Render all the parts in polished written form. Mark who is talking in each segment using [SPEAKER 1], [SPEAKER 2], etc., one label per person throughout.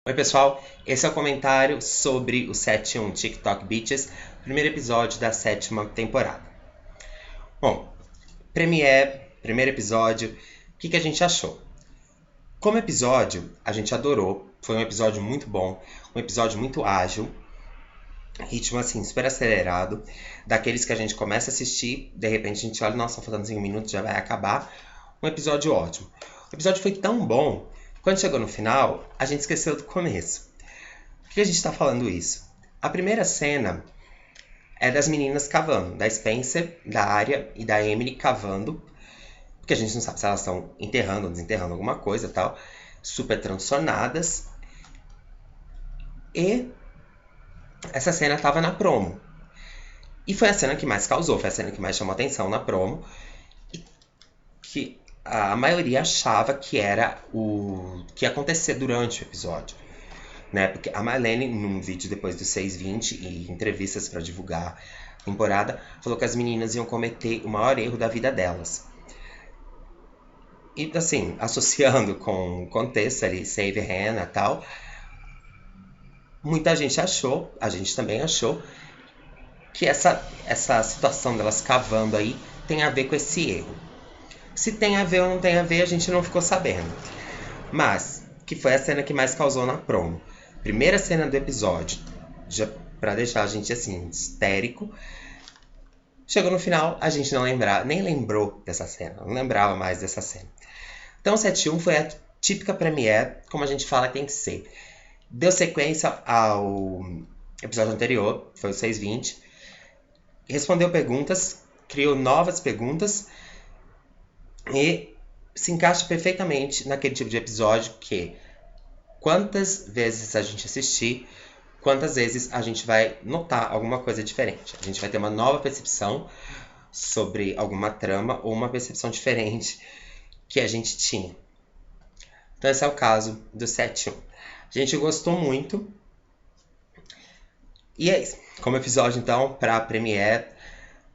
[SPEAKER 1] Oi, pessoal. Esse é o comentário sobre o 7-1 TikTok Bitches, primeiro episódio da 7ª temporada. Bom, primeiro episódio, o que a gente achou? Como episódio, a gente adorou. Foi um episódio muito bom, um episódio muito ágil, ritmo assim, super acelerado, daqueles que a gente começa a assistir, de repente a gente olha, nossa, faltando 5 minutos, já vai acabar. Um episódio ótimo. O episódio foi tão bom, quando chegou no final, a gente esqueceu do começo. Por que a gente tá falando isso? A primeira cena é das meninas cavando, da Spencer, da Arya e da Emily cavando, porque a gente não sabe se elas estão enterrando ou desenterrando alguma coisa e tal, super transtornadas. E essa cena tava na promo. E foi a cena que mais causou, foi a cena que mais chamou atenção na promo. E que a maioria achava que era o que ia acontecer durante o episódio. Né? Porque a Marlene, num vídeo depois do 620 e entrevistas para divulgar a temporada, falou que as meninas iam cometer o maior erro da vida delas. E assim, associando com o contexto ali, Save Hannah e tal, muita gente achou, a gente também achou, que essa situação delas cavando aí tem a ver com esse erro. Se tem a ver ou não tem a ver, a gente não ficou sabendo. Mas, que foi a cena que mais causou na promo. Primeira cena do episódio, já pra deixar a gente assim, histérico. Chegou no final, a gente não lembrava, nem lembrou dessa cena, não lembrava mais dessa cena. Então, 7-1 foi a típica premiere, como a gente fala que tem que ser. Deu sequência ao episódio anterior, foi o 620. Respondeu perguntas, criou novas perguntas e se encaixa perfeitamente naquele tipo de episódio que quantas vezes a gente assistir, quantas vezes a gente vai notar alguma coisa diferente. A gente vai ter uma nova percepção sobre alguma trama ou uma percepção diferente que a gente tinha. Então esse é o caso do 7-1. A gente gostou muito. E é isso. Como episódio, então, para premiere,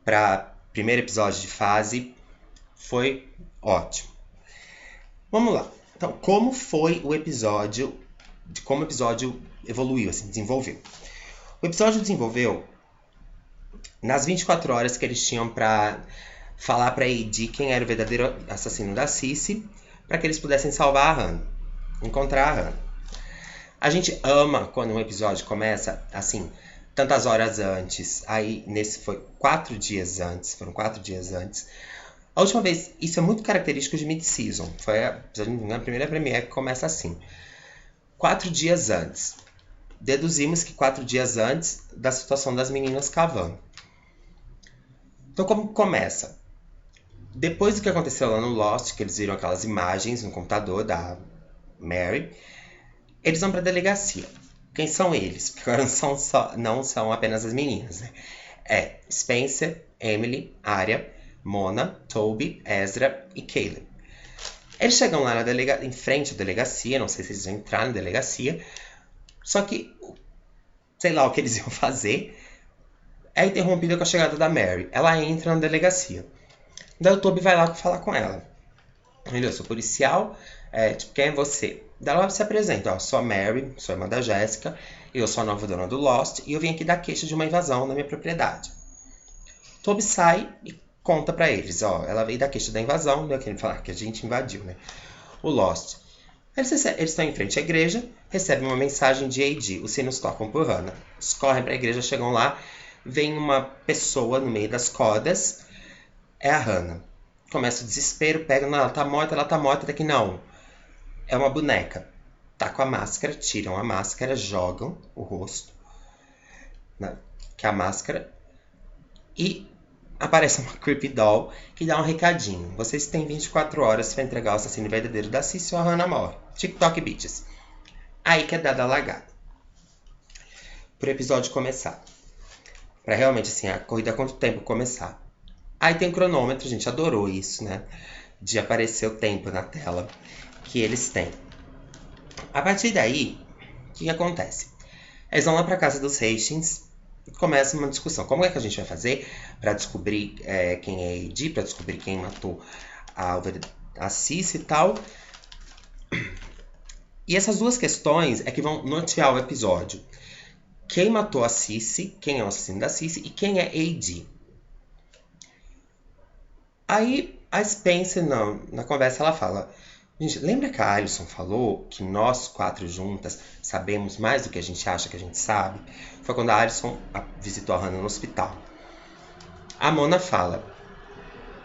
[SPEAKER 1] para primeiro episódio de fase, foi ótimo. Vamos lá. Então, como foi o episódio, como o episódio evoluiu, assim, desenvolveu? O episódio desenvolveu nas 24 horas que eles tinham para falar para AD quem era o verdadeiro assassino da Cici, para que eles pudessem salvar a Hannah, encontrar a Hannah. A gente ama quando um episódio começa assim, tantas horas antes. Aí nesse foi 4 dias antes, foram 4 dias antes. A última vez, isso é muito característico de mid-season. Foi a primeira premiere que começa assim. 4 dias antes. Deduzimos que 4 dias antes da situação das meninas cavando. Então como começa? Depois do que aconteceu lá no Lost, que eles viram aquelas imagens no computador da Mary, eles vão pra delegacia. Quem são eles? Porque agora não são apenas as meninas, né? É Spencer, Emily, Arya, Mona, Toby, Ezra e Caleb. Eles chegam lá em frente à delegacia, não sei se eles vão entrar na delegacia, só que, sei lá o que eles iam fazer, é interrompido com a chegada da Mary. Ela entra na delegacia. Daí o Toby vai lá falar com ela. Eu sou policial, tipo, quem é você? Daí ela se apresenta, ó, sou a Mary, sou a irmã da Jéssica, eu sou a nova dona do Lost e eu vim aqui dar queixa de uma invasão na minha propriedade. Toby sai e conta pra eles, ó, ela veio dar queixa da invasão, deu aquele falar que a gente invadiu, né? O Lost. Eles estão em frente à igreja, recebem uma mensagem de AD, os sinos tocam por Hannah. Eles correm pra igreja, chegam lá, vem uma pessoa no meio das cordas, é a Hannah. Começa o desespero, pega, não, ela tá morta, daqui não. É uma boneca. Tá com a máscara, tiram a máscara, jogam o rosto, né, que é a máscara, e aparece uma creepy doll que dá um recadinho. Vocês têm 24 horas para entregar o assassino verdadeiro da Cici ou a Hannah morre. TikTok Bitches. Aí que é dada a largada. Pro episódio começar. Pra realmente, assim, a corrida há quanto tempo começar. Aí tem o cronômetro, a gente adorou isso, né? De aparecer o tempo na tela que eles têm. A partir daí, o que acontece? Eles vão lá pra casa dos Hastings e começa uma discussão. Como é que a gente vai fazer para descobrir quem é AD, para descobrir quem matou a Cici e tal? E essas duas questões é que vão nortear o episódio. Quem matou a Cissy, quem é o assassino da Cissy e quem é AD. Aí a Spencer, na conversa, ela fala: gente, lembra que a Alison falou que nós 4 juntas sabemos mais do que a gente acha que a gente sabe? Foi quando a Alison visitou a Hannah no hospital. A Mona fala: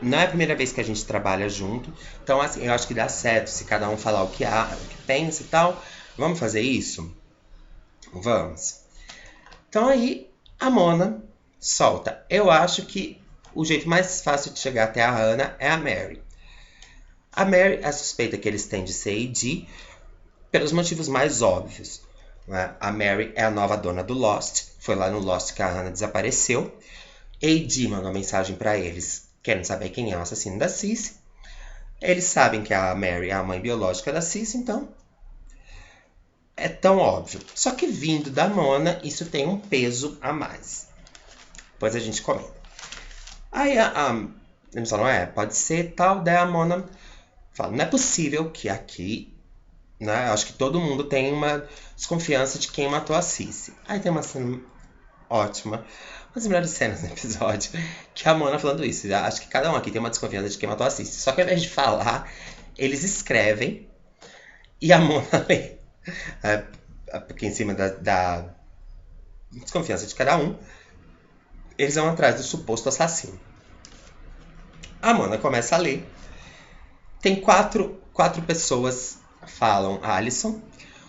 [SPEAKER 1] não é a primeira vez que a gente trabalha junto, então assim, eu acho que dá certo se cada um falar o que pensa e tal. Vamos fazer isso? Vamos. Então aí a Mona solta: eu acho que o jeito mais fácil de chegar até a Hannah é a Mary. A Mary é suspeita que eles têm de ser AD pelos motivos mais óbvios. Né? A Mary é a nova dona do Lost. Foi lá no Lost que a Hannah desapareceu. AD mandou uma mensagem para eles, querendo saber quem é o assassino da Cissy. Eles sabem que a Mary é a mãe biológica da Cissy, então é tão óbvio. Só que vindo da Mona, isso tem um peso a mais. Depois a gente comenta. Aí eles falam: pode ser tal. Daí a Mona fala: não é possível que aqui, né, acho que todo mundo tem uma desconfiança de quem matou a Cissy. Aí tem uma cena ótima, uma das melhores cenas do episódio, que é a Mona falando isso. Acho que cada um aqui tem uma desconfiança de quem matou a Cissy. Só que ao invés de falar, eles escrevem e a Mona lê. Porque em cima da desconfiança de cada um, eles vão atrás do suposto assassino. A Mona começa a ler. Tem quatro pessoas falam Alison.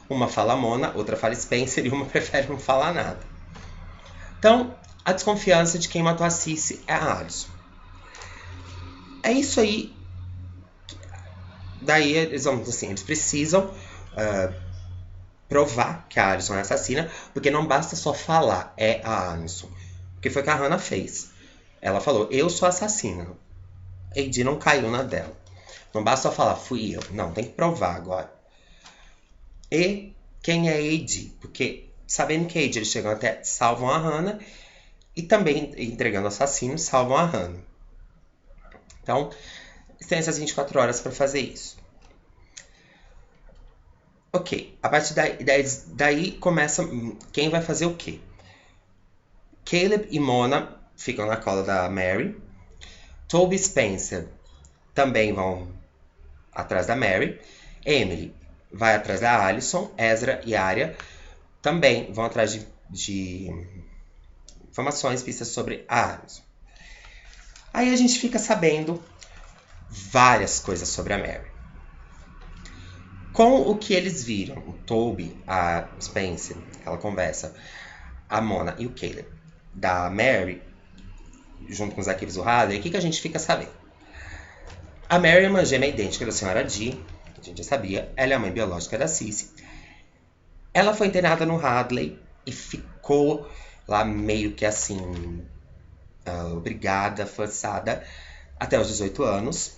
[SPEAKER 1] Uma fala Mona, outra fala Spencer e uma prefere não falar nada. Então, a desconfiança de quem matou a Cissy é a Alison. É isso aí. Daí eles vão assim, eles precisam provar que a Alison é assassina, porque não basta só falar, é a Alison. O que foi que a Hannah fez? Ela falou: eu sou assassina. AD não caiu na dela. Não basta só falar, fui eu. Não, tem que provar agora. E quem é AD? Porque sabendo que AD, eles chegam até, salvam a Hannah. E também, entregando o assassino, salvam a Hannah. Então, tem essas 24 horas para fazer isso. Ok, a partir daí começa quem vai fazer o quê. Caleb e Mona ficam na cola da Mary. Toby e Spencer também vão atrás da Mary. Emily vai atrás da Alison. Ezra e Arya também vão atrás de informações, pistas sobre a Alison. Aí a gente fica sabendo várias coisas sobre a Mary. Com o que eles viram, o Toby, a Spencer, aquela conversa, a Mona e o Caleb, da Mary, junto com os arquivos do Hadley, o que a gente fica sabendo? A Mary é uma gêmea idêntica da senhora Dee, a gente já sabia, ela é a mãe biológica da Cissy. Ela foi internada no Hadley e ficou lá meio que assim, obrigada, forçada, até os 18 anos.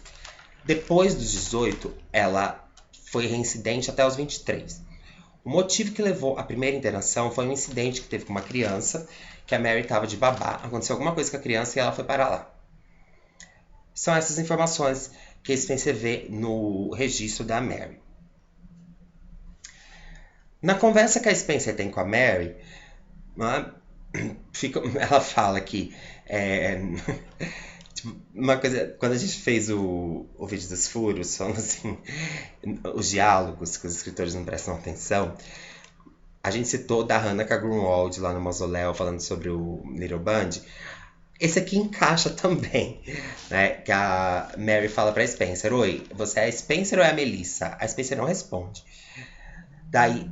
[SPEAKER 1] Depois dos 18, ela foi reincidente até os 23. O motivo que levou à primeira internação foi um incidente que teve com uma criança, que a Mary estava de babá. Aconteceu alguma coisa com a criança e ela foi para lá. São essas informações que Spencer vê no registro da Mary. Na conversa que a Spencer tem com a Mary, ela fala que uma coisa, quando a gente fez o vídeo dos furos, falando assim, os diálogos que os escritores não prestam atenção, a gente citou da Hannah com a Grunwald lá no mausoléu, falando sobre o Little Bundy. Esse aqui encaixa também, né? Que a Mary fala pra Spencer: oi, você é a Spencer ou é a Melissa? A Spencer não responde. Daí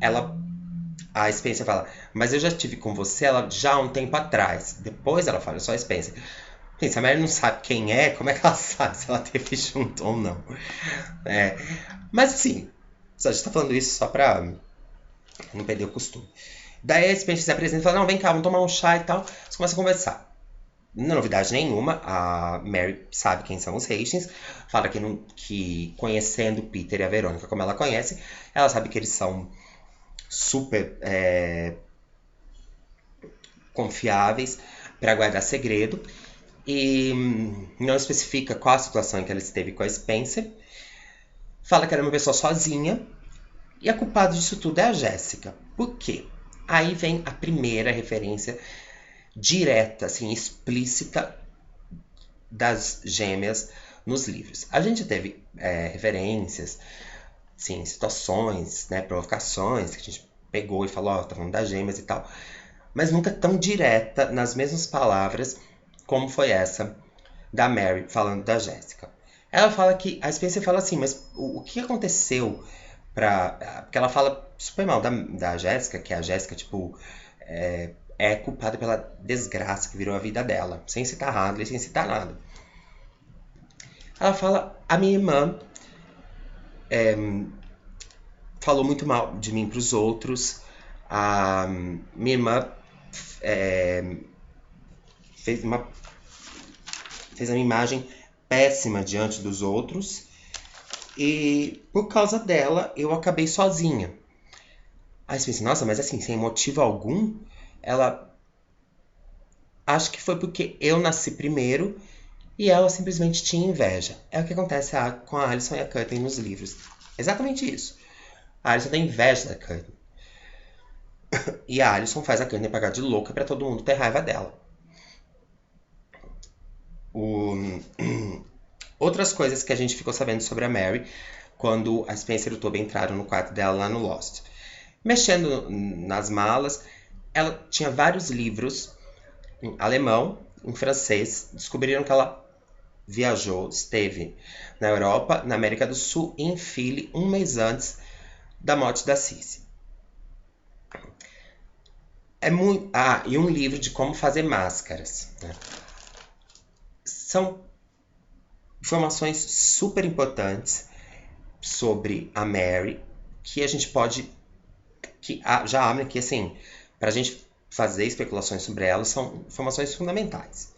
[SPEAKER 1] a Spencer fala: mas eu já estive com você já há um tempo atrás. Depois ela fala: eu sou a Spencer. Se a Mary não sabe quem é, como é que ela sabe se ela teve junto ou não? Mas assim, a gente tá falando isso só pra não perder o costume. Daí a Spencer se apresenta e fala: não, vem cá, vamos tomar um chá e tal. Você começa a conversar. Não é novidade nenhuma, a Mary sabe quem são os Hastings. Fala que conhecendo o Peter e a Verônica como ela conhece, ela sabe que eles são super confiáveis para guardar segredo. E não especifica qual a situação em que ela esteve com a Spencer. Fala que era uma pessoa sozinha, E a culpada disso tudo é a Jéssica. Por quê? Aí vem a primeira referência direta, assim, explícita das gêmeas nos livros. A gente teve referências, assim, situações, né, provocações, que a gente pegou e falou, ó, tá falando das gêmeas e tal, mas nunca tão direta, nas mesmas palavras, como foi essa da Mary falando da Jéssica. Ela fala que, a Spencer fala assim, mas o que aconteceu porque ela fala super mal da Jéssica, que a Jéssica, tipo, é culpada pela desgraça que virou a vida dela, sem citar Hadley, sem citar nada. Ela fala, a minha irmã falou muito mal de mim pros outros, a minha irmã fez uma imagem péssima diante dos outros, e por causa dela eu acabei sozinha. Aí você pensa, nossa, mas assim, sem motivo algum, ela... Acho que foi porque eu nasci primeiro e ela simplesmente tinha inveja. É o que acontece com a Alicent e a Courtney nos livros. Exatamente isso. A Alicent tem inveja da Courtney. E a Alicent faz a Courtney pagar de louca pra todo mundo ter raiva dela. Outras coisas que a gente ficou sabendo sobre a Mary quando a Spencer e o Toby entraram no quarto dela lá no Lost. Mexendo nas malas, ela tinha vários livros em alemão, em francês. Descobriram que ela viajou, esteve na Europa, na América do Sul e em Philly um mês antes da morte da Cissy. E um livro de como fazer máscaras, né? São informações super importantes sobre a Mary, que a gente pode... que já abre aqui, assim, pra gente fazer especulações sobre ela, são informações fundamentais.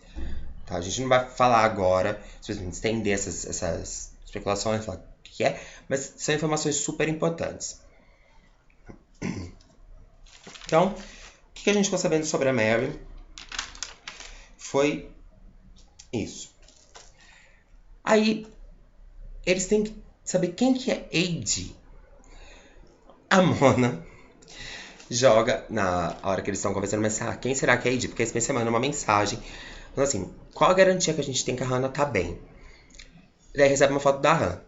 [SPEAKER 1] Tá? A gente não vai falar agora, simplesmente estender essas especulações, falar o que é, mas são informações super importantes. Então, o que a gente ficou sabendo sobre a Mary foi isso. Aí, eles têm que saber quem que é AD. A Mona joga, na hora que eles estão conversando, mas quem será que é AD? Porque a Spencer manda uma mensagem falando assim, qual a garantia que a gente tem que a Hannah tá bem? E daí recebe uma foto da Hannah.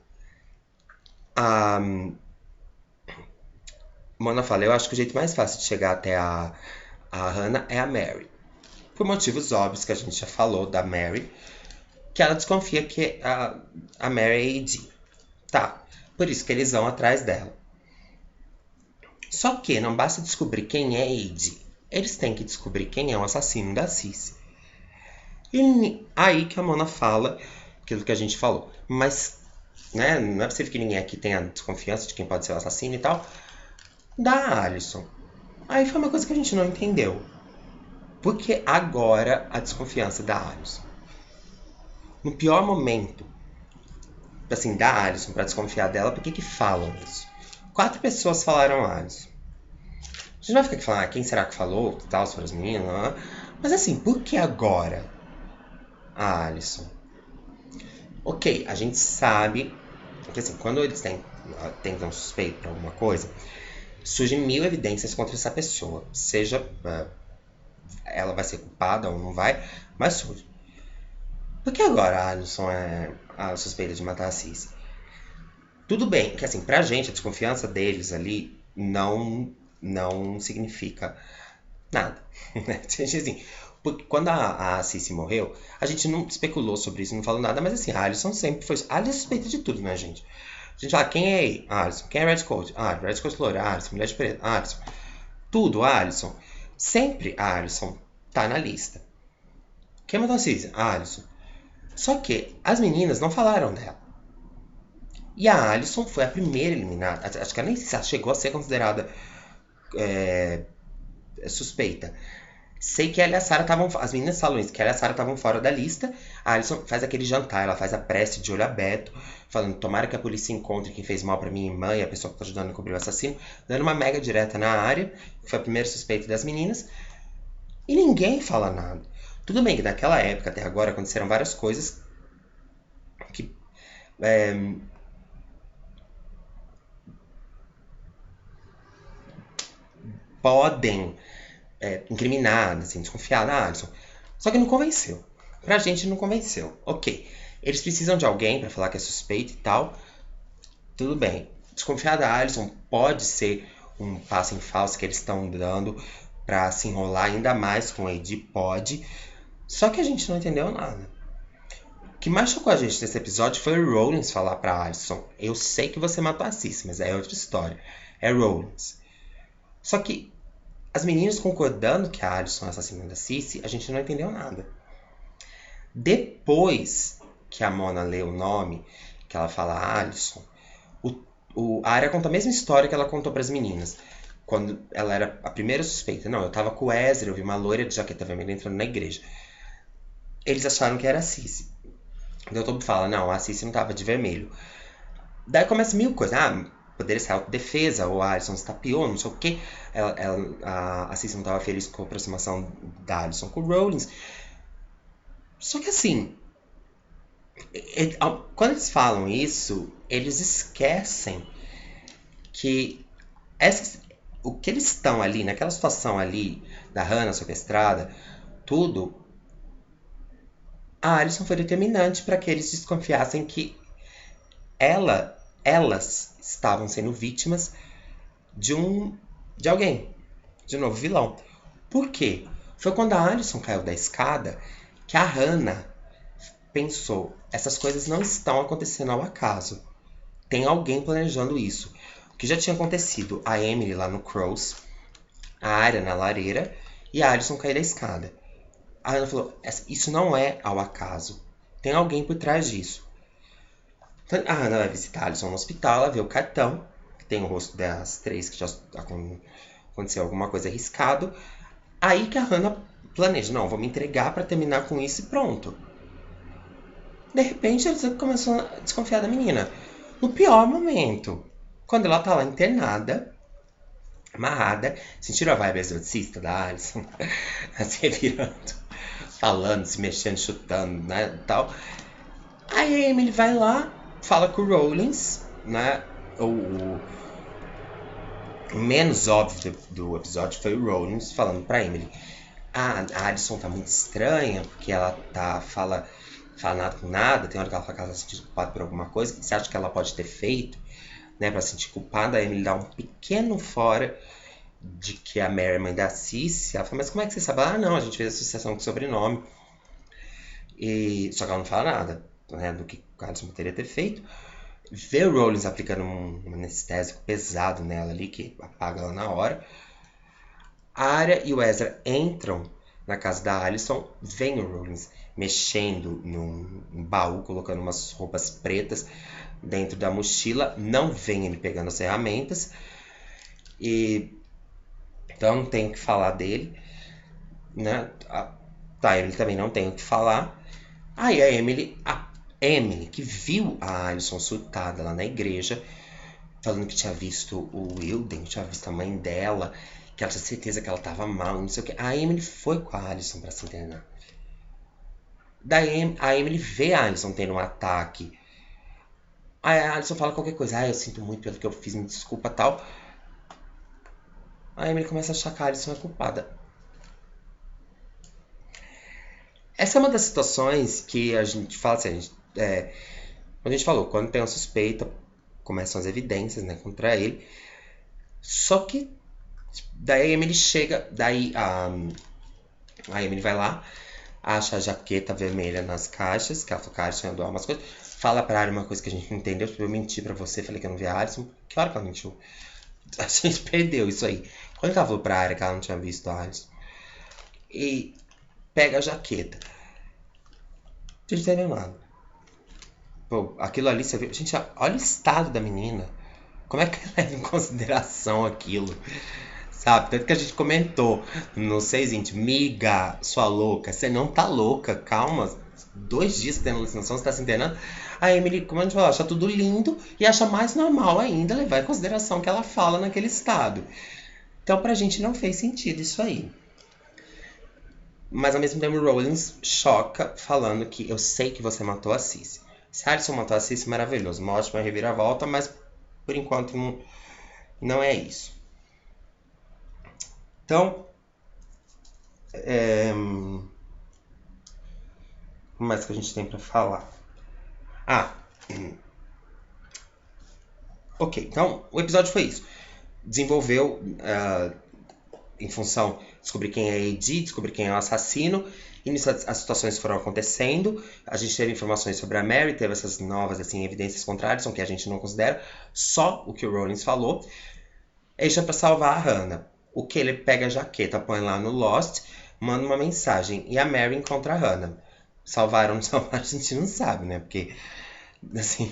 [SPEAKER 1] A Mona fala, eu acho que o jeito mais fácil de chegar até a Hannah é a Mary. Por motivos óbvios que a gente já falou da Mary, que ela desconfia que a Mary é AD. Tá, por isso que eles vão atrás dela. Só que não basta descobrir quem é AD. Eles têm que descobrir quem é o assassino da Cissy. E aí que a Mona fala aquilo que a gente falou. Mas, né, não é possível que ninguém aqui tenha desconfiança de quem pode ser o assassino e tal. Da Alicent. Aí foi uma coisa que a gente não entendeu. Por que agora a desconfiança da Alicent? No pior momento, assim, da Alicent pra desconfiar dela, por que falam isso? 4 pessoas falaram Alicent. A gente não vai ficar aqui falando, quem será que falou? Tal, se foram as meninas, não. Mas assim, por que agora a Alicent? Ok, a gente sabe que assim, quando eles tentam suspeito pra alguma coisa, surgem 1000 evidências contra essa pessoa. Seja ela vai ser culpada ou não vai, mas surge. Por que agora a Alicent é a suspeita de matar a Cissy? Tudo bem, que assim, pra gente, a desconfiança deles ali não significa nada. Assim, porque quando a Cissy morreu, a gente não especulou sobre isso, não falou nada, mas assim, a Alicent sempre foi... A Alicent suspeita de tudo, né, gente? A gente fala, quem é a Alicent? Quem é Red Coat? Red Coat loira, Alicent, mulher de preto, Alicent. Tudo, a Alicent. Sempre a Alicent tá na lista. Quem matou a Cissy? A Alicent. Só que as meninas não falaram dela. E a Alicent foi a primeira eliminada. Acho que ela nem chegou a ser considerada suspeita. Sei que ela e a Sarah estavam... As meninas falam isso, que ela e a Sarah estavam fora da lista. A Alicent faz aquele jantar, ela faz a prece de olho aberto, falando, tomara que a polícia encontre quem fez mal pra minha irmã e a pessoa que tá ajudando a cobrir o assassino, dando uma mega direta na área, que foi a primeira suspeita das meninas. E ninguém fala nada. Tudo bem que naquela época, até agora, aconteceram várias coisas que... podem incriminar, assim, desconfiar da Alison. Só que não convenceu. Pra gente não convenceu. Ok, eles precisam de alguém pra falar que é suspeito e tal. Tudo bem. Desconfiar da Alison pode ser um passo em falso que eles estão dando pra se enrolar ainda mais com o Ed, pode. Só que a gente não entendeu nada. O que mais chocou a gente nesse episódio foi o Rollins falar pra Alison: eu sei que você matou a Cissy, mas é outra história. É Rollins. Só que as meninas concordando que a Alison é assassina da Cissy, a gente não entendeu nada. Depois que a Mona lê o nome, que ela fala Alison, a Arya conta a mesma história que ela contou para as meninas. Quando ela era a primeira suspeita. Não, eu tava com o Ezra, eu vi uma loira de jaqueta vermelha entrando na igreja. Eles acharam que era a Cissy. O Dr. fala, não, a Cissy não tava de vermelho. Daí começa mil coisas. Poderia ser autodefesa, ou a Alison se tapeou, não sei o quê. A Cissy não tava feliz com a aproximação da Alison com o Rollins. Só que assim, quando eles falam isso, eles esquecem que o que eles estão ali, naquela situação ali, da Hannah sequestrada, tudo, a Alison foi determinante para que eles desconfiassem que elas estavam sendo vítimas de alguém, de novo, vilão. Por quê? Foi quando a Alison caiu da escada que a Hannah pensou, essas coisas não estão acontecendo ao acaso. Tem alguém planejando isso. O que já tinha acontecido, a Emily lá no Crows, a Arya na lareira e a Alison cair da escada. A Hannah falou, isso não é ao acaso. Tem alguém por trás disso. Então, a Hannah vai visitar a Alison no hospital, ela vê o cartão, que tem o rosto das três, que já aconteceu alguma coisa arriscado. Aí que a Hannah planeja, não, vou me entregar pra terminar com isso e pronto. De repente, eles começam a desconfiar da menina. No pior momento, quando ela tá lá internada, amarrada, sentiram a vibe exorcista da Alison, se revirando, falando, se mexendo, chutando, né, tal. Aí a Emily vai lá, fala com o Rollins, né, o menos óbvio do episódio foi o Rollins falando pra Emily, a Alison tá muito estranha, porque ela fala nada com nada, tem hora que ela fala que ela tá sentindo culpada por alguma coisa, que você acha que ela pode ter feito, né, pra sentir culpada. A Emily dá um pequeno fora de que a Mary é mãe da Cissy. Ela fala, mas como é que você sabe? Não, a gente fez associação com o sobrenome. Só que ela não fala nada, né, do que o Alison poderia ter feito. Vê o Rollins aplicando um anestésico pesado nela ali, que apaga ela na hora. A Arya e o Ezra entram na casa da Alison, vem o Rollins mexendo num baú, colocando umas roupas pretas dentro da mochila, não vem ele pegando as ferramentas, então não tem o que falar dele, né? A Emily também não tem o que falar. Aí a Emily, que viu a Alison surtada lá na igreja, falando que tinha visto o Wilden, tinha visto a mãe dela, que ela tinha certeza que ela tava mal, não sei o que. A Emily foi com a Alison pra se internar. Daí a Emily vê a Alison tendo um ataque. Aí a Alison fala qualquer coisa. Eu sinto muito pelo que eu fiz, me desculpa, tal. A Emily começa a achar que a Alison é culpada. Essa é uma das situações que a gente fala assim, como a gente falou, quando tem uma suspeita, começam as evidências, né, contra ele. Só que daí a Emily chega, daí a Emily vai lá, acha a jaqueta vermelha nas caixas, que ela falou que a Alison ia doar umas coisas, fala pra Arya uma coisa que a gente não entendeu, eu menti pra você, falei que eu não vi a Alison. Que hora que ela mentiu? A gente perdeu isso aí. Quando ela falou pra Arya que ela não tinha visto a Alison? E pega a jaqueta. A gente não entendeu nada. Pô, aquilo ali, você viu? Gente, olha o estado da menina. Como é que ela leva em consideração aquilo? Sabe? Tanto que a gente comentou no 620, miga, sua louca, você não tá louca, calma. 2 dias tendo alucinação, você tá se internando. A Emily, como a gente falou, acha tudo lindo e acha mais normal ainda levar em consideração que ela fala naquele estado. Então pra gente não fez sentido isso aí. Mas ao mesmo tempo o Rollins choca falando que eu sei que você matou a Cissy. Se a Alison matou a Cissy, maravilhoso, uma ótima reviravolta, mas por enquanto não é isso. Então, o que mais que a gente tem pra falar? Ok, então o episódio foi isso. Desenvolveu em função de descobrir quem é a AD, descobrir quem é o assassino. E nisso as situações foram acontecendo. A gente teve informações sobre a Mary, teve essas novas assim, evidências contrárias, que a gente não considera. Só o que o Rollins falou. Ele é pra salvar a Hannah. O que ele pega a jaqueta, põe lá no Lost, manda uma mensagem. E a Mary encontra a Hannah. Salvaram ou não salvaram, a gente não sabe, né? Porque, assim,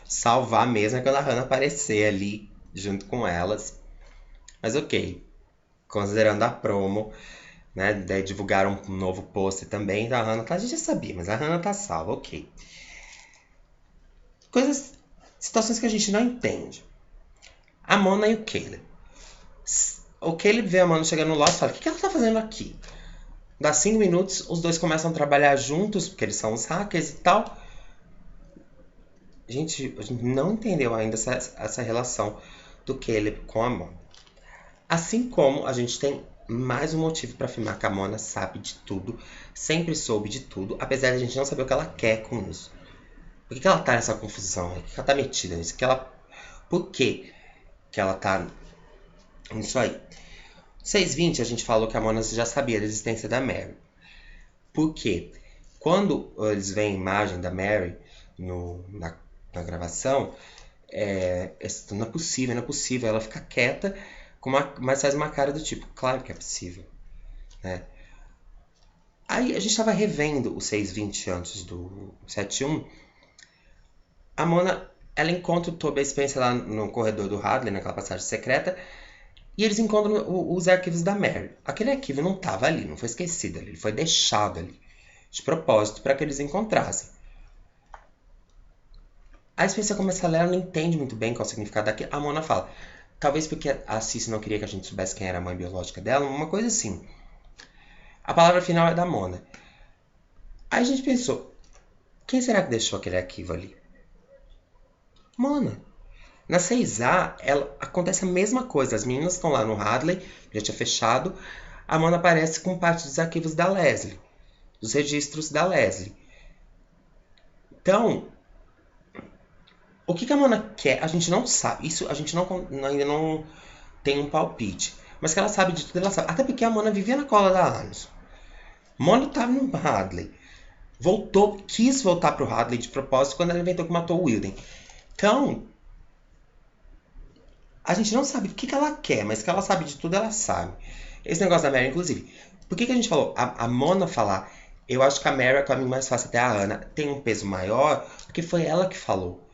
[SPEAKER 1] salvar mesmo é quando a Hannah aparecer ali junto com elas. Mas ok, considerando a promo, né? Daí divulgaram um novo pôster também da Hannah. A gente já sabia, mas a Hannah tá salva, ok. Situações que a gente não entende. A Mona e o Caleb. O Caleb vê a Mona chegando no Lost e fala: o que ela tá fazendo aqui? Dá 5 minutos, os dois começam a trabalhar juntos, porque eles são os hackers e tal. A gente não entendeu ainda essa relação do Caleb com a Mona. Assim como a gente tem mais um motivo para afirmar que a Mona sabe de tudo, sempre soube de tudo, apesar de a gente não saber o que ela quer com isso. Por que ela tá nessa confusão? Por que ela tá metida nisso? Por que ela tá nisso aí? 6:20 a gente falou que a Mona já sabia da existência da Mary. Por quê? Quando eles veem a imagem da Mary na gravação, não é possível, não é possível. Ela fica quieta, mas faz uma cara do tipo, claro que é possível. Né? Aí a gente estava revendo o 6:20 antes do 7:1. A Mona, ela encontra o Toby e a Spencer lá no corredor do Hadley, naquela passagem secreta, e eles encontram os arquivos da Mary. Aquele arquivo não estava ali, não foi esquecido ali, ele foi deixado ali, de propósito, para que eles encontrassem. A Spencer começa a ler, ela não entende muito bem qual é o significado daquilo. A Mona fala, talvez porque a Cici não queria que a gente soubesse quem era a mãe biológica dela, uma coisa assim. A palavra final é da Mona. Aí a gente pensou, quem será que deixou aquele arquivo ali? Mona. Na 6A, acontece a mesma coisa. As meninas estão lá no Hadley, já tinha fechado. A Mona aparece com parte dos arquivos da Leslie, dos registros da Leslie. Então, o que a Mona quer, a gente não sabe. Isso a gente ainda não tem um palpite. Mas que ela sabe de tudo, ela sabe. Até porque a Mona vivia na cola da Alison. Mona estava no Hadley. Quis voltar pro Hadley de propósito quando ela inventou que matou o Wilden. Então, a gente não sabe o que ela quer, mas que ela sabe de tudo, ela sabe. Esse negócio da Mary, inclusive. Por que a gente falou? A Mona falar, eu acho que a Mary é o caminho mais fácil até a Hannah, tem um peso maior, porque foi ela que falou.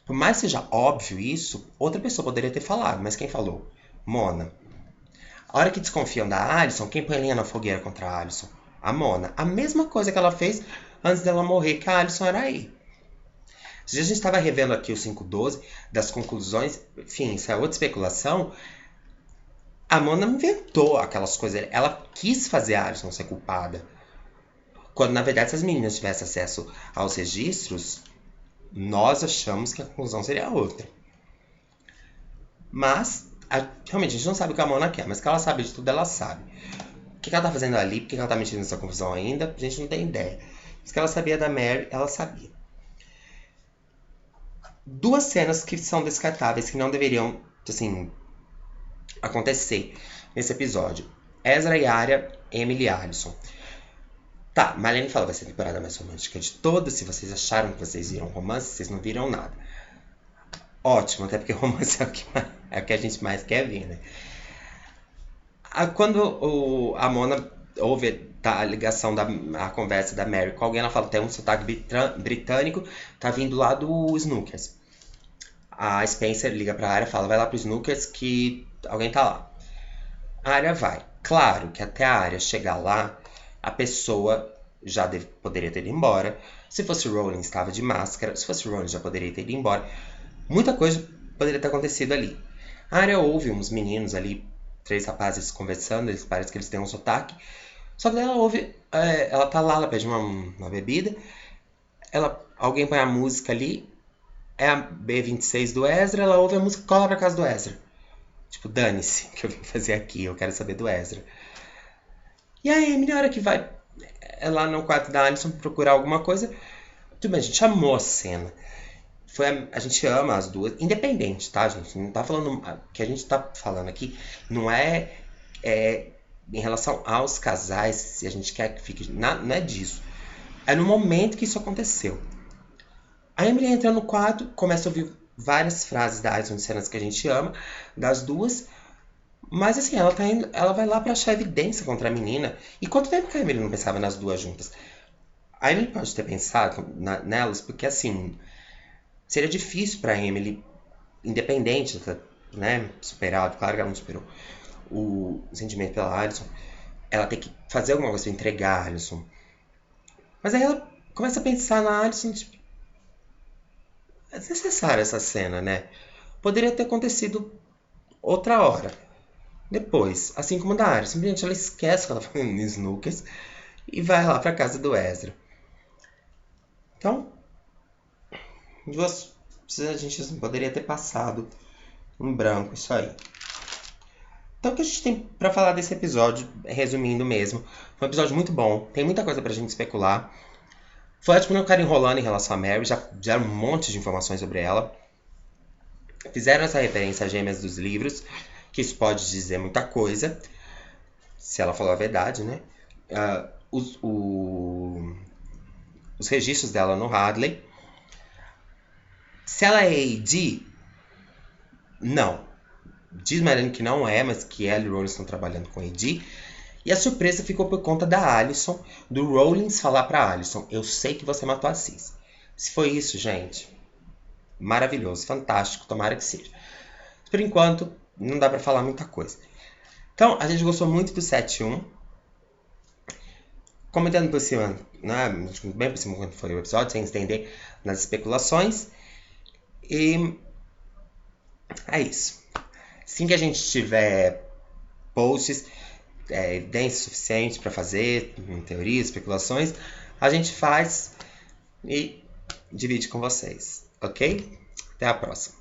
[SPEAKER 1] Por mais que seja óbvio isso, outra pessoa poderia ter falado, mas quem falou? Mona. A hora que desconfiam da Alison, quem põe linha na fogueira contra a Alison? A Mona. A mesma coisa que ela fez antes dela morrer, que a Alison era aí. Se a gente estava revendo aqui o 5:12, das conclusões, enfim, isso é outra especulação. A Mona inventou aquelas coisas. Ela quis fazer a Alison ser culpada. Quando, na verdade, se as meninas tivessem acesso aos registros, nós achamos que a conclusão seria outra. Mas, realmente, a gente não sabe o que a Mona quer, mas que ela sabe de tudo, ela sabe. O que ela tá fazendo ali, por que ela tá mexendo nessa confusão ainda, a gente não tem ideia. Mas que ela sabia da Mary, ela sabia. Duas cenas que são descartáveis, que não deveriam, assim, acontecer nesse episódio. Ezra e Arya, Emily e Alison. Tá, Marlene fala, vai ser a temporada mais romântica de todas. Se vocês acharam que vocês viram romance, vocês não viram nada. Ótimo, até porque romance é o que a gente mais quer ver, né? Quando a Mona ouve a ligação a conversa da Mary com alguém, ela fala, tem um sotaque britânico, tá vindo lá do Snookers. A Spencer liga pra Arya e fala, vai lá pro Snookers que alguém tá lá. A Arya vai. Claro que até a Arya chegar lá, a pessoa já poderia ter ido embora. Se fosse Rowling, estava de máscara. Se fosse Rowling, já poderia ter ido embora. Muita coisa poderia ter acontecido ali. A Arya ouve uns meninos ali, 3 rapazes conversando, eles parecem que eles têm um sotaque. Só que daí ela ouve, ela tá lá, ela pede uma bebida, alguém põe a música ali, é a B26 do Ezra, ela ouve a música, cola pra casa do Ezra. Tipo, dane-se que eu vim fazer aqui, eu quero saber do Ezra. E aí, a Emily, na hora que vai lá no quarto da Alicent procurar alguma coisa, tudo bem, a gente amou a cena. A gente ama as duas, independente, tá, gente? Não tá falando. O que a gente tá falando aqui não é em relação aos casais, se a gente quer que fique. Não é disso. É no momento que isso aconteceu. A Emily entra no quarto, começa a ouvir várias frases da Alicent, cenas que a gente ama, das duas. Mas assim, ela vai lá pra achar evidência contra a menina. E quanto tempo que a Emily não pensava nas duas juntas? A Emily pode ter pensado nelas, porque assim, seria difícil pra Emily, independente, né, superar, claro que ela não superou o sentimento pela Alicent, ela tem que fazer alguma coisa pra entregar a Alicent. Mas aí ela começa a pensar na Alicent, tipo, é desnecessária essa cena, né? Poderia ter acontecido outra hora. Depois, assim como da Arya, simplesmente ela esquece que ela foi no Snookers e vai lá pra casa do Ezra. Então, a gente poderia ter passado em branco isso aí. Então, o que a gente tem pra falar desse episódio, resumindo mesmo, foi um episódio muito bom, tem muita coisa pra gente especular. Foi ótimo não ficar enrolando em relação a Mary, já deram um monte de informações sobre ela. Fizeram essa referência às gêmeas dos livros, que isso pode dizer muita coisa, se ela falou a verdade, né? Os registros dela no Hadley. Se ela é AD, não. Diz Marlene que não é, mas que ela e o Rollins estão trabalhando com AD. E a surpresa ficou por conta da Alicent, do Rollins falar pra Alicent: eu sei que você matou a Cis. Se foi isso, gente, maravilhoso, fantástico, tomara que seja. Por enquanto, não dá pra falar muita coisa. Então, a gente gostou muito do 7-1. Comentando por cima, né, bem por cima quando foi o episódio, sem estender nas especulações. E é isso. Assim que a gente tiver posts, evidência suficiente para fazer, teorias, especulações, a gente faz e divide com vocês, ok? Até a próxima.